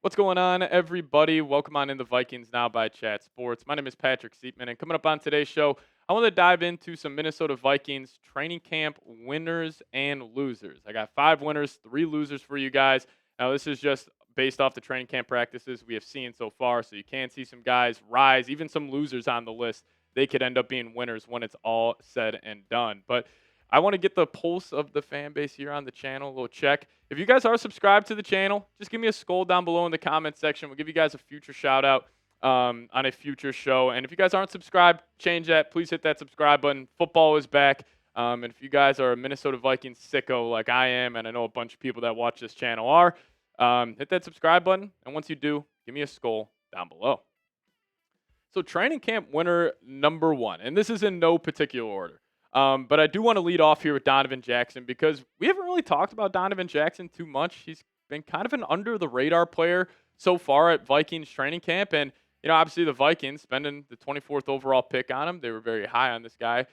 What's going on, everybody? Welcome on in the Vikings Now by Chat Sports. My name is Patrick Siepman, and coming up on today's show, I want to dive into some Minnesota Vikings training camp winners and losers. I got 5 winners, 3 losers for you guys. Now, this is just based off the training camp practices we have seen so far, so you can see some guys rise, even some losers on the list. They could end up being winners when it's all said and done. But I want to get the pulse of the fan base here on the channel, a little check. If you guys are subscribed to the channel, just give me a SKOL down below in the comment section. We'll give you guys a future shout out on a future show. And if you guys aren't subscribed, change that. Please hit that subscribe button. Football is back. And if you guys are a Minnesota Vikings sicko like I am, and I know a bunch of people that watch this channel are, hit that subscribe button. And once you do, give me a SKOL down below. So training camp winner number 1, and this is in no particular order. But I do want to lead off here with Donovan Jackson because we haven't really talked about Donovan Jackson too much. He's been kind of an under-the-radar player so far at Vikings training camp. And, obviously the Vikings spending the 24th overall pick on him. They were very high on this guy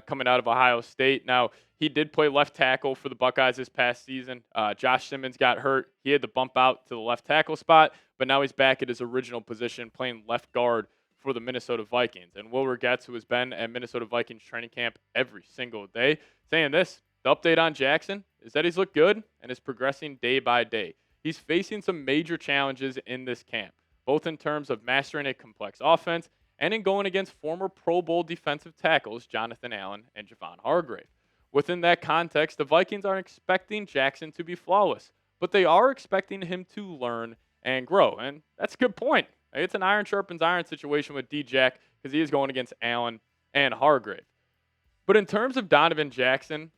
coming out of Ohio State. Now, he did play left tackle for the Buckeyes this past season. Josh Simmons got hurt. He had to bump out to the left tackle spot, but now he's back at his original position playing left guard for the Minnesota Vikings. And Will Regetz, who has been at Minnesota Vikings training camp every single day, saying this, the update on Jackson is that he's looked good and is progressing day by day. He's facing some major challenges in this camp, both in terms of mastering a complex offense and in going against former Pro Bowl defensive tackles Jonathan Allen and Javon Hargrave. Within that context, the Vikings aren't expecting Jackson to be flawless, but they are expecting him to learn and grow. And that's a good point. It's an iron sharpens iron situation with D-Jack because he is going against Allen and Hargrave. But in terms of Donovan Jackson,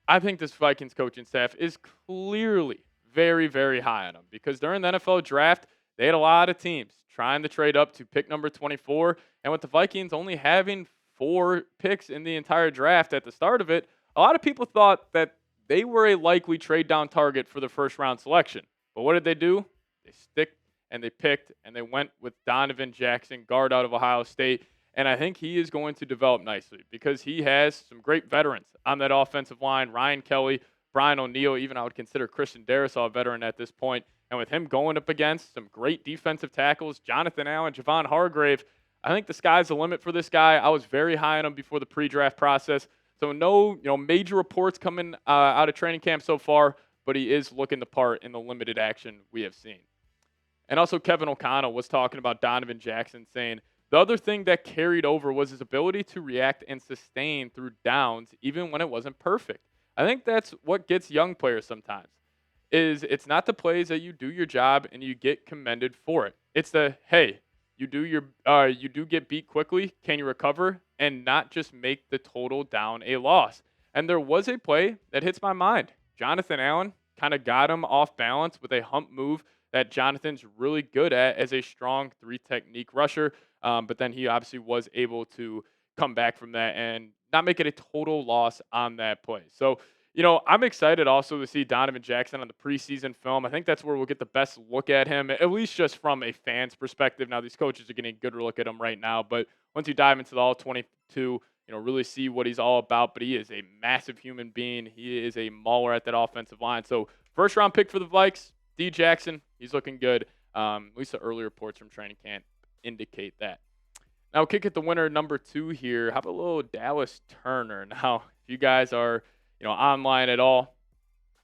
I think this Vikings coaching staff is clearly very, very high on him because during the NFL draft, they had a lot of teams trying to trade up to pick number 24. And with the Vikings only having 4 picks in the entire draft at the start of it, a lot of people thought that they were a likely trade down target for the first round selection. But what did they do? They stick and they picked, and they went with Donovan Jackson, guard out of Ohio State. And I think he is going to develop nicely because he has some great veterans on that offensive line. Ryan Kelly, Brian O'Neill, even I would consider Christian Darrisaw a veteran at this point. And with him going up against some great defensive tackles, Jonathan Allen, Javon Hargrave, I think the sky's the limit for this guy. I was very high on him before the pre-draft process. So no major reports coming out of training camp so far, but he is looking the part in the limited action we have seen. And also Kevin O'Connell was talking about Donovan Jackson, saying the other thing that carried over was his ability to react and sustain through downs even when it wasn't perfect. I think that's what gets young players sometimes. It's not the plays that you do your job and you get commended for it. It's the, hey, you do get beat quickly, can you recover and not just make the total down a loss? And there was a play that hits my mind. Jonathan Allen kind of got him off balance with a hump move that Jonathan's really good at as a strong 3 technique rusher. But then he obviously was able to come back from that and not make it a total loss on that play. So, I'm excited also to see Donovan Jackson on the preseason film. I think that's where we'll get the best look at him, at least just from a fan's perspective. Now, these coaches are getting a good look at him right now, but once you dive into the all 22, really see what he's all about. But he is a massive human being. He is a mauler at that offensive line. So, first round pick for the Vikes. D. Jackson, he's looking good. At least the early reports from training camp indicate that. Now, kick it the winner number 2 here. How about a little Dallas Turner? Now, if you guys are, online at all,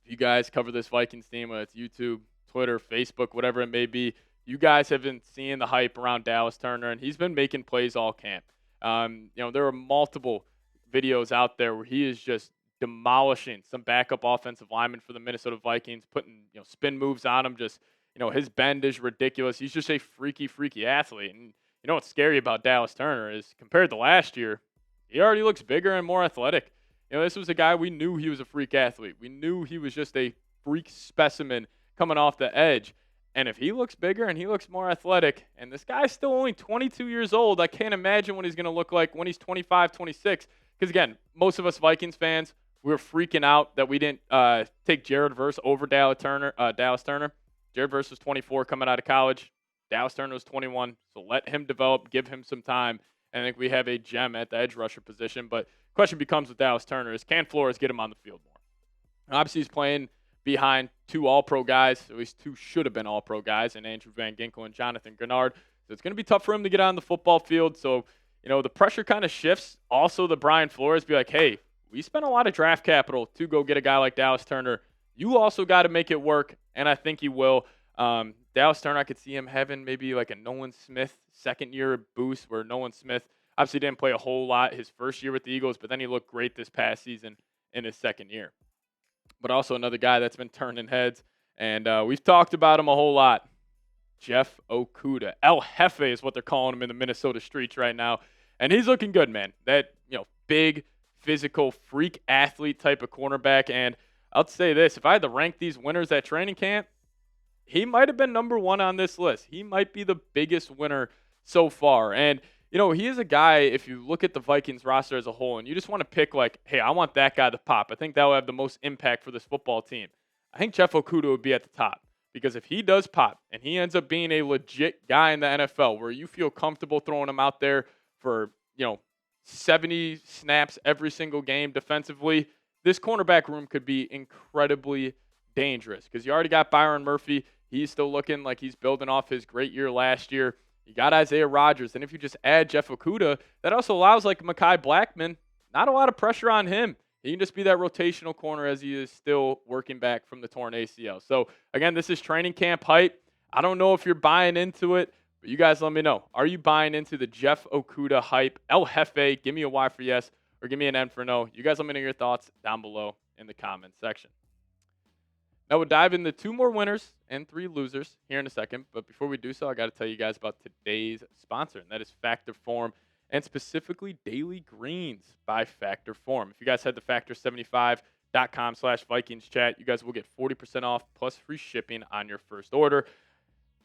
if you guys cover this Vikings team, whether it's YouTube, Twitter, Facebook, whatever it may be, you guys have been seeing the hype around Dallas Turner, and he's been making plays all camp. There are multiple videos out there where he is just demolishing some backup offensive linemen for the Minnesota Vikings, putting spin moves on him. Just his bend is ridiculous. He's just a freaky athlete. And what's scary about Dallas Turner is compared to last year, he already looks bigger and more athletic. This was a guy we knew he was a freak athlete. We knew he was just a freak specimen coming off the edge. And if he looks bigger and he looks more athletic, and this guy's still only 22 years old, I can't imagine what he's going to look like when he's 25, 26. Because again, most of us Vikings fans, we were freaking out that we didn't take Jared Verse over Dallas Turner. Jared Verse was 24 coming out of college. Dallas Turner was 21. So let him develop, give him some time. And I think we have a gem at the edge rusher position. But question becomes with Dallas Turner is, can Flores get him on the field more? And obviously, he's playing behind 2 All-Pro guys, at least 2 should have been All-Pro guys, and Andrew Van Ginkel and Jonathan Grenard. So it's going to be tough for him to get on the football field. So, the pressure kind of shifts. Also, the Brian Flores be like, hey, we spent a lot of draft capital to go get a guy like Dallas Turner. You also got to make it work, and I think he will. Dallas Turner, I could see him having maybe like a Nolan Smith second-year boost, where Nolan Smith obviously didn't play a whole lot his first year with the Eagles, but then he looked great this past season in his second year. But also another guy that's been turning heads, and we've talked about him a whole lot. Jeff Okudah. El Jefe is what they're calling him in the Minnesota streets right now. And he's looking good, man. That, big, physical, freak athlete type of cornerback. And I'll say this, if I had to rank these winners at training camp, he might have been number 1 on this list. He might be the biggest winner so far. And, he is a guy, if you look at the Vikings roster as a whole, and you just want to pick like, hey, I want that guy to pop. I think that will have the most impact for this football team. I think Jeff Okudah would be at the top. Because if he does pop and he ends up being a legit guy in the NFL where you feel comfortable throwing him out there for, 70 snaps every single game defensively, this cornerback room could be incredibly dangerous. Because you already got Byron Murphy. He's still looking like he's building off his great year last year. You got Isaiah Rodgers. And if you just add Jeff Okudah, that also allows like Mai Blackman, not a lot of pressure on him. He can just be that rotational corner as he is still working back from the torn ACL. So, again, this is training camp hype. I don't know if you're buying into it, but you guys let me know. Are you buying into the Jeff Okudah hype? El Jefe, give me a Y for yes, or give me an N for no. You guys let me know your thoughts down below in the comment section. Now, we'll dive into 2 more winners and 3 losers here in a second. But before we do so, I got to tell you guys about today's sponsor, and that is Factor Form, and specifically Daily Greens by Factor Form. If you guys head to factor75.com/Vikings chat, you guys will get 40% off plus free shipping on your first order.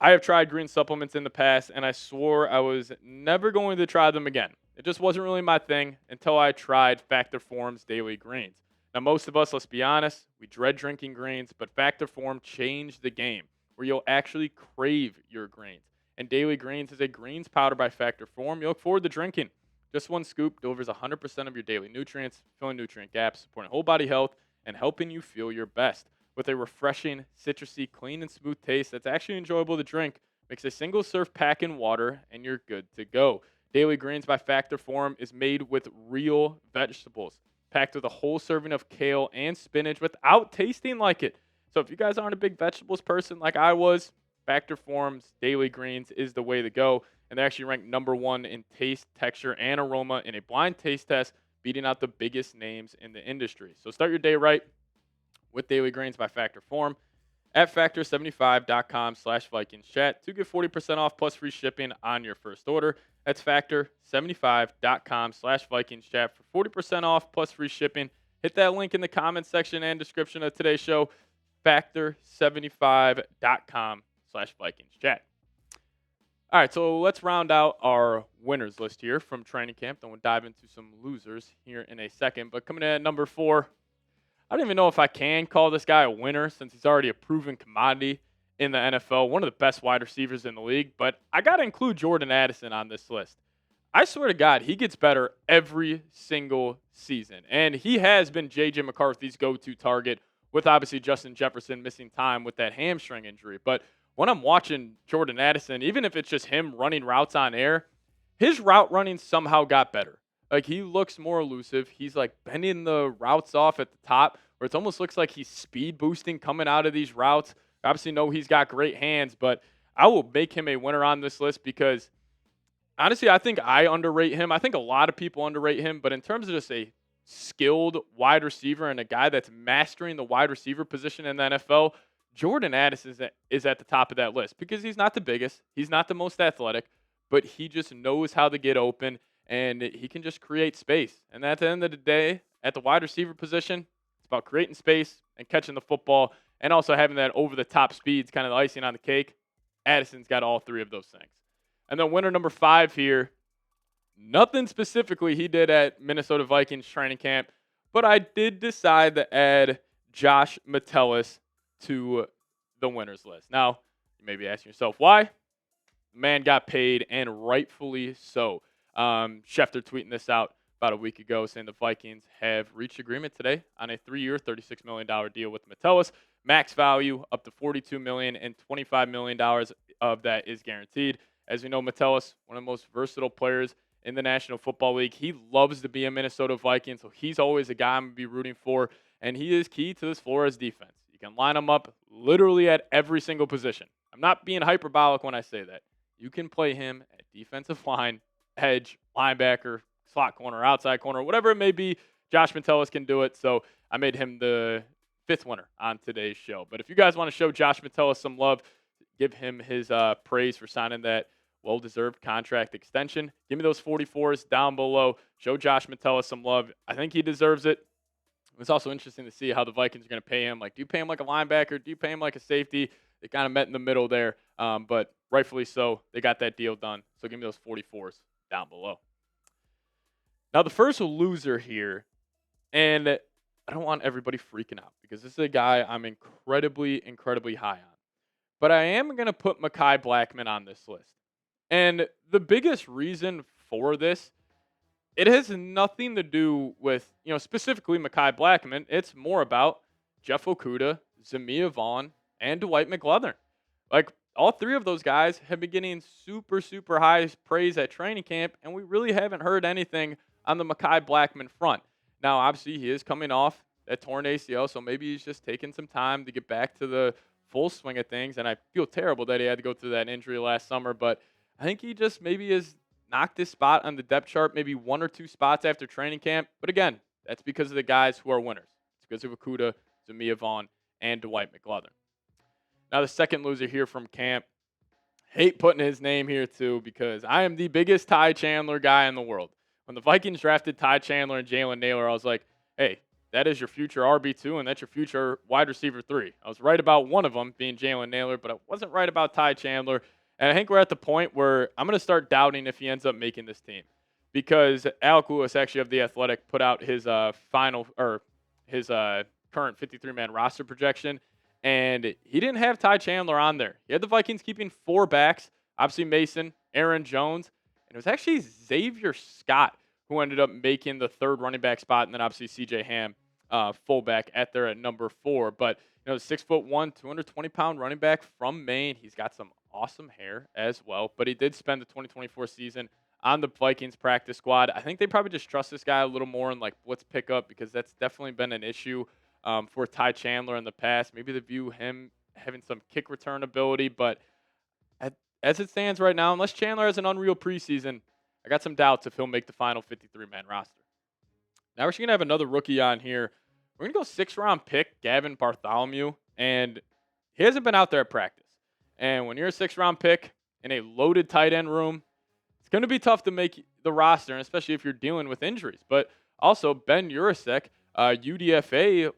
I have tried green supplements in the past, and I swore I was never going to try them again. It just wasn't really my thing until I tried Factor Form's Daily Greens. Now, most of us, let's be honest, we dread drinking greens, but Factor Form changed the game where you'll actually crave your greens. And Daily Greens is a greens powder by Factor Form you look forward to drinking. Just 1 scoop delivers 100% of your daily nutrients, filling nutrient gaps, supporting whole body health, and helping you feel your best. With a refreshing, citrusy, clean, and smooth taste that's actually enjoyable to drink, mix a single serve pack in water, and you're good to go. Daily Greens by Factor Form is made with real vegetables, packed with a whole serving of kale and spinach without tasting like it. So if you guys aren't a big vegetables person like I was, Factor Form's Daily Greens is the way to go, and they actually ranked number 1 in taste, texture, and aroma in a blind taste test, beating out the biggest names in the industry. So start your day right with Daily Greens by Factor Form at factor75.com/Vikings chat to get 40% off plus free shipping on your first order. That's factor75.com/Vikings chat for 40% off plus free shipping. Hit that link in the comments section and description of today's show, factor75.com/Vikings chat. All right, so let's round out our winners list here from training camp. Then we'll dive into some losers here in a second. But coming in at number 4, I don't even know if I can call this guy a winner since he's already a proven commodity in the NFL, one of the best wide receivers in the league. But I got to include Jordan Addison on this list. I swear to God, he gets better every single season. And he has been J.J. McCarthy's go-to target, with obviously Justin Jefferson missing time with that hamstring injury. But when I'm watching Jordan Addison, even if it's just him running routes on air, his route running somehow got better. Like, he looks more elusive. He's like bending the routes off at the top, where it almost looks like he's speed boosting coming out of these routes. I obviously know he's got great hands, but I will make him a winner on this list because, honestly, I think I underrate him. I think a lot of people underrate him, but in terms of just a skilled wide receiver and a guy that's mastering the wide receiver position in the NFL, Jordan Addison is at the top of that list because he's not the biggest, he's not the most athletic, but he just knows how to get open and he can just create space. And at the end of the day, at the wide receiver position, it's about creating space and catching the football and also having that over-the-top speeds, kind of the icing on the cake. Addison's got all 3 of those things. And then winner number 5 here, nothing specifically he did at Minnesota Vikings training camp, but I did decide to add Josh Metellus to the winners list. Now, you may be asking yourself why. The man got paid, and rightfully so. Schefter tweeting this out about a week ago saying the Vikings have reached agreement today on a 3-year, $36 million deal with Metellus. max value up to $42 million, and $25 million of that is guaranteed. As we know, Metellus, one of the most versatile players in the National Football League. He loves to be a Minnesota Viking, so he's always a guy I'm going to be rooting for, and he is key to this Flores defense. You can line him up literally at every single position. I'm not being hyperbolic when I say that. You can play him at defensive line, edge, linebacker, slot corner, outside corner, whatever it may be. Josh Metellus can do it, so I made him the 5th winner on today's show. But if you guys want to show Josh Metellus some love, give him his praise for signing that well-deserved contract extension. Give me those 44s down below. Show Josh Metellus some love. I think he deserves it. It's also interesting to see how the Vikings are going to pay him. Like, do you pay him like a linebacker? Do you pay him like a safety? They kind of met in the middle there, but rightfully so. They got that deal done. So give me those 44s down below. Now, the first loser here, and I don't want everybody freaking out because this is a guy I'm incredibly, incredibly high on. But I am going to put Mai Blackman on this list. And the biggest reason for this, it has nothing to do with, specifically Mai Blackman. It's more about Jeff Okudah, Zamia Vaughn, and Dwight McLeathern. Like, all 3 of those guys have been getting super, super high praise at training camp, and we really haven't heard anything on the Mai Blackman front. Now, obviously, he is coming off that torn ACL, so maybe he's just taking some time to get back to the full swing of things, and I feel terrible that he had to go through that injury last summer, but I think he just maybe has knocked his spot on the depth chart, maybe 1 or 2 spots after training camp. But again, that's because of the guys who are winners. It's because of Okudah, Zamia Vaughn, and Dwight McLeathern. Now, the second loser here from camp. Hate putting his name here, too, because I am the biggest Tai Chandler guy in the world. When the Vikings drafted Tai Chandler and Jalen Nailor, I was like, hey, that is your future RB2, and that's your future wide receiver 3. I was right about one of them being Jalen Nailor, but I wasn't right about Tai Chandler. And I think we're at the point where I'm going to start doubting if he ends up making this team, because Alec Lewis, actually of The Athletic, put out his current 53-man roster projection, and he didn't have Tai Chandler on there. He had the Vikings keeping 4 backs, obviously Mason, Aaron Jones, and it was actually Xavier Scott who ended up making the 3rd running back spot, and then obviously C.J. Ham, fullback at number 4. But 6'1", 220-pound running back from Maine. He's got some awesome hair as well, but he did spend the 2024 season on the Vikings practice squad. I think they probably just trust this guy a little more in blitz pickup, because that's definitely been an issue for Tai Chandler in the past. Maybe they view him having some kick return ability, but as it stands right now, unless Chandler has an unreal preseason, I got some doubts if he'll make the final 53-man roster. Now we're going to have another rookie on here. We're going to go 6th-round pick, Gavin Bartholomew, and he hasn't been out there at practice. And when you're a 6th-round pick in a loaded tight end room, it's going to be tough to make the roster, and especially if you're dealing with injuries. But also, Ben Urasek, UDFA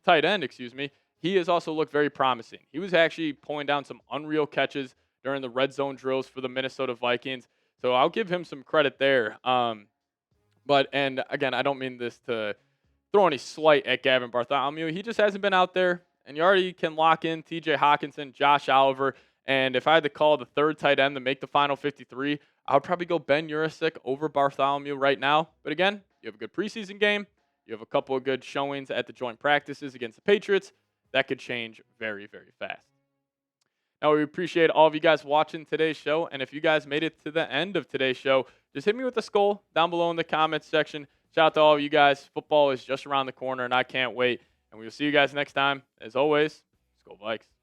tight end, he has also looked very promising. He was actually pulling down some unreal catches during the red zone drills for the Minnesota Vikings. So I'll give him some credit there. And again, I don't mean this to throw any slight at Gavin Bartholomew. He just hasn't been out there, and you already can lock in TJ Hawkinson, Josh Oliver, and if I had to call the 3rd tight end to make the final 53, I would probably go Ben Urasek over Bartholomew right now. But again, you have a good preseason game. You have a couple of good showings at the joint practices against the Patriots. That could change very, very fast. Now, we appreciate all of you guys watching today's show, and if you guys made it to the end of today's show, just hit me with a SKOL down below in the comments section. Shout out to all of you guys. Football is just around the corner, and I can't wait. And we will see you guys next time. As always, SKOL Vikes.